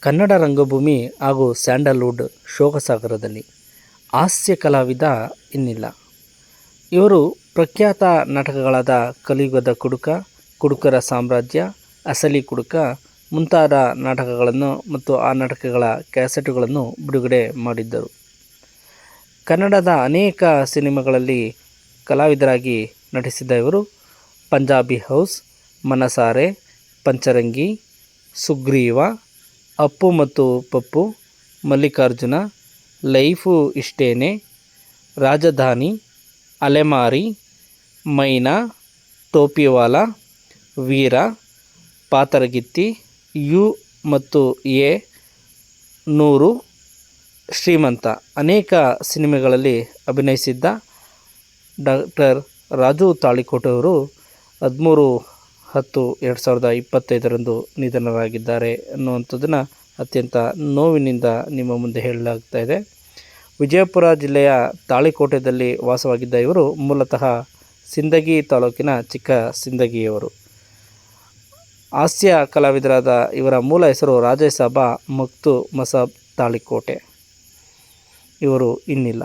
ಕನ್ನಡ ರಂಗಭೂಮಿ ಹಾಗೂ ಸ್ಯಾಂಡಲ್ವುಡ್ ಶೋಕಸಾಗರದಲ್ಲಿ ಹಾಸ್ಯ ಕಲಾವಿದ ಇನ್ನಿಲ್ಲ. ಇವರು ಪ್ರಖ್ಯಾತ ನಾಟಕಗಳಾದ ಕಲಿಯುಗದ ಕುಡುಕ, ಕುಡುಕರ ಸಾಮ್ರಾಜ್ಯ, ಅಸಲಿ ಕುಡುಕ ಮುಂತಾದ ನಾಟಕಗಳನ್ನು ಮತ್ತು ಆ ನಾಟಕಗಳ ಕ್ಯಾಸೆಟುಗಳನ್ನು ಬಿಡುಗಡೆ ಮಾಡಿದ್ದರು. ಕನ್ನಡದ ಅನೇಕ ಸಿನಿಮಾಗಳಲ್ಲಿ ಕಲಾವಿದರಾಗಿ ನಟಿಸಿದ ಇವರು ಪಂಜಾಬಿ ಹೌಸ್, ಮನಸಾರೆ, ಪಂಚರಂಗಿ, ಸುಗ್ರೀವ, ಅಪ್ಪು ಮತ್ತು ಪಪ್ಪು, ಮಲ್ಲಿಕಾರ್ಜುನ, ಲೈಫು ಇಷ್ಟೇನೆ, ರಾಜಧಾನಿ, ಅಲೆಮಾರಿ, ಮೈನಾ, ಟೋಪಿವಾಲಾ, ವೀರ, ಪಾತರಗಿತ್ತಿ, ಯು ಮತ್ತು ಎ, ನೂರು, ಶ್ರೀಮಂತ ಅನೇಕ ಸಿನಿಮಾಗಳಲ್ಲಿ ಅಭಿನಯಿಸಿದ್ದ ಡಾಕ್ಟರ್ ರಾಜು ತಾಳಿಕೋಟೆಯವರು 13/10/2025 ನಿಧನರಾಗಿದ್ದಾರೆ ಅನ್ನುವಂಥದ್ದನ್ನು ಅತ್ಯಂತ ನೋವಿನಿಂದ ನಿಮ್ಮ ಮುಂದೆ ಹೇಳಲಾಗ್ತಾ ಇದೆ. ವಿಜಯಪುರ ಜಿಲ್ಲೆಯ ತಾಳಿಕೋಟೆಯಲ್ಲಿ ವಾಸವಾಗಿದ್ದ ಇವರು ಮೂಲತಃ ಸಿಂದಗಿ ತಾಲೂಕಿನ ಚಿಕ್ಕ ಸಿಂದಗಿಯವರು. ಹಾಸ್ಯ ಕಲಾವಿದರಾದ ಇವರ ಮೂಲ ಹೆಸರು ರಾಜೇಸಾಬ ಮಕ್ತು ಮಸಾಬ್ ತಾಳಿಕೋಟೆ. ಇವರು ಇನ್ನಿಲ್ಲ.